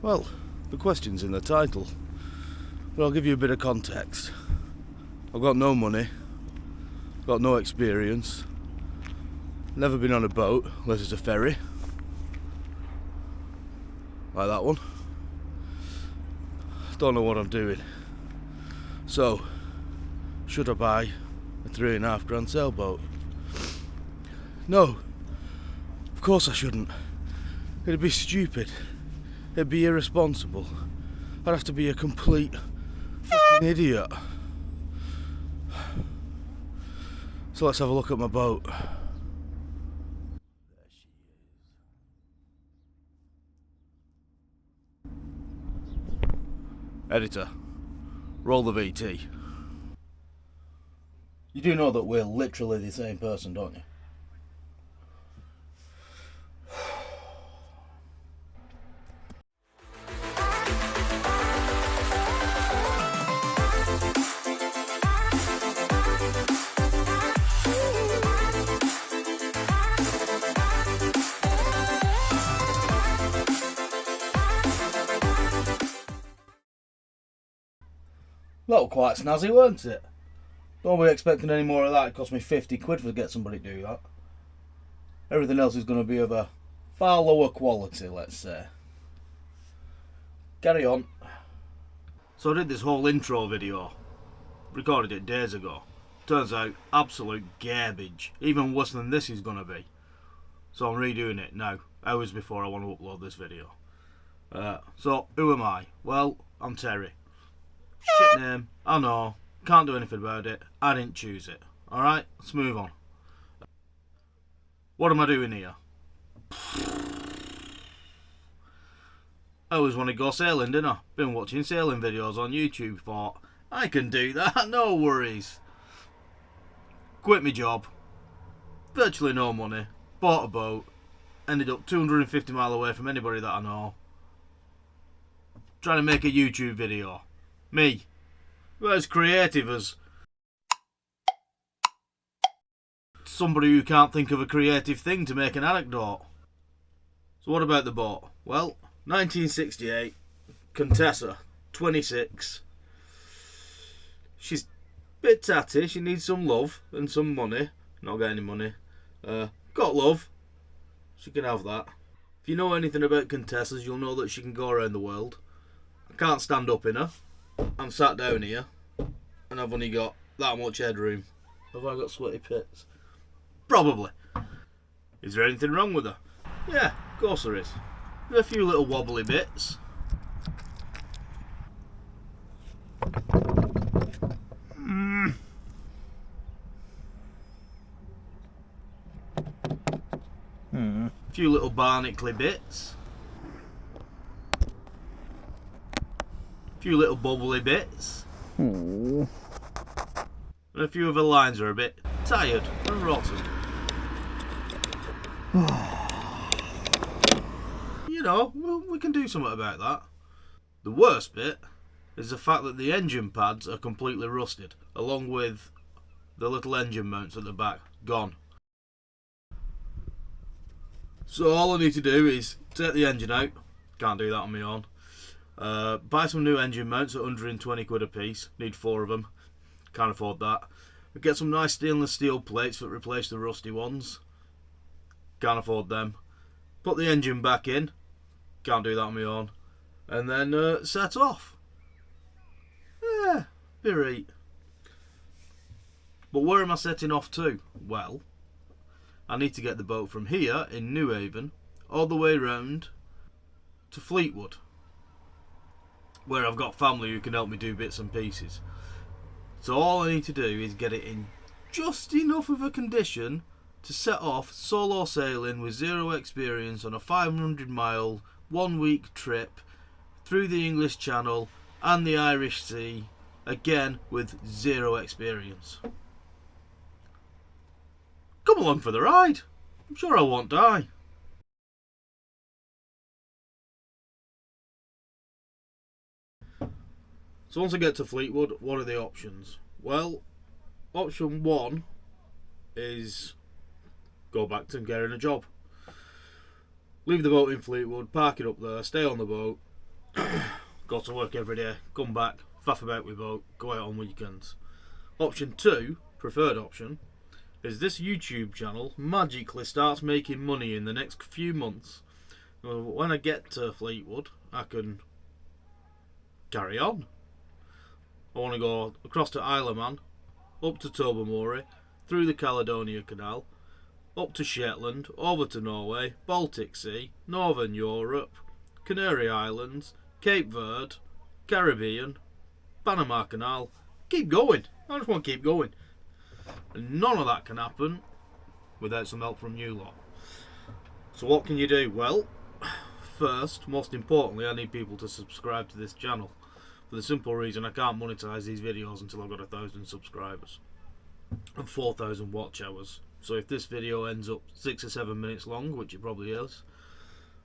Well, the question's in the title, but I'll give you a bit of context. I've got no money, got no experience, never been on a boat unless it's a ferry, like that one. Don't know what I'm doing. So, should I buy a £3.5 sailboat? No, of course I shouldn't. It'd be stupid. It'd be irresponsible. I'd have to be a complete fucking idiot. So let's have a look at my boat. There she is. Editor, roll the VT. You do know that we're literally the same person, don't you? That was quite snazzy, weren't it? Don't be expecting any more of that. It cost me 50 quid to get somebody to do that. Everything else is going to be of a far lower quality, let's say. Carry on. So I did this whole intro video. Recorded it days ago. Turns out, absolute garbage. Even worse than this is going to be. So I'm redoing it now, hours before I want to upload this video. So, who am I? Well, I'm Terry. Shit name, I know, can't do anything about it, I didn't choose it. Alright, let's move on. What am I doing here? I always want to go sailing, didn't I? Been watching sailing videos on YouTube, thought, I can do that, no worries. Quit my job, virtually no money, bought a boat, ended up 250 mile away from anybody that I know. Trying to make a YouTube video. Me. Well, as creative as somebody who can't think of a creative thing to make an anecdote. So what about the boat? Well, 1968, Contessa, 26. She's a bit tatty, she needs some love and some money. Not got any money. Got love, she can have that. If you know anything about Contessas, you'll know that she can go around the world. I can't stand up in her. I'm sat down here and I've only got that much headroom. Have I got sweaty pits? Probably. Is there anything wrong with her? Yeah, of course there is. There's a few little wobbly bits. A few little barnacle bits. A few little bubbly bits. And a few of her lines are a bit tired and rotten. You know, we can do something about that. The worst bit is the fact that the engine pads are completely rusted, along with the little engine mounts at the back, gone. So all I need to do is take the engine out, can't do that on my own. Buy some new engine mounts at 120 quid a piece, need 4 of them, can't afford that. Get some nice stainless steel plates that replace the rusty ones, can't afford them. Put the engine back in, can't do that on my own, and then set off. Yeah, be right. But where am I setting off to? Well, I need to get the boat from here in New Haven all the way round to Fleetwood, where I've got family who can help me do bits and pieces. So all I need to do is get it in just enough of a condition to set off solo sailing with zero experience on a 500 mile, 1 week trip through the English Channel and the Irish Sea, again with zero experience. Come along for the ride, I'm sure I won't die. So once I get to Fleetwood, what are the options? Well, option 1 is go back to getting a job. Leave the boat in Fleetwood, park it up there, stay on the boat, Go to work every day, come back, faff about with boat, go out on weekends. Option 2, preferred option, is this YouTube channel magically starts making money in the next few months. When I get to Fleetwood, I can carry on. I want to go across to Isle of Man, up to Tobermory, through the Caledonia Canal, up to Shetland, over to Norway, Baltic Sea, Northern Europe, Canary Islands, Cape Verde, Caribbean, Panama Canal. Keep going. I just want to keep going. And none of that can happen without some help from you lot. So what can you do? Well, first, most importantly, I need people to subscribe to this channel. For the simple reason I can't monetize these videos until I've got 1,000 subscribers and 4,000 watch hours. So if this video ends up 6 or 7 minutes long, which it probably is,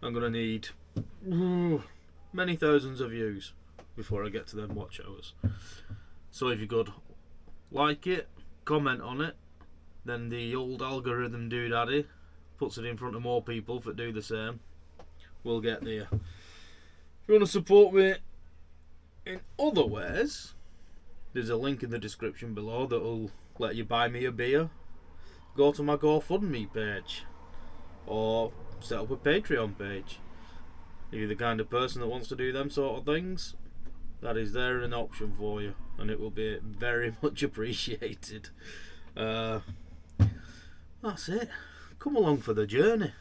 I'm going to need many thousands of views before I get to them watch hours. So if you could like it, comment on it, then the old algorithm doodaddy puts it in front of more people that do the same. We'll get there. If you want to support me in other ways, there's a link in the description below that will let you buy me a beer. Go to my GoFundMe page or set up a Patreon page. If you're the kind of person that wants to do them sort of things, that is there an option for you, and it will be very much appreciated. That's it. Come along for the journey.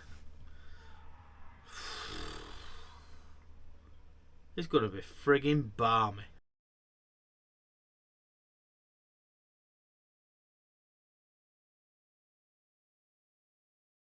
It's going to be friggin' balmy.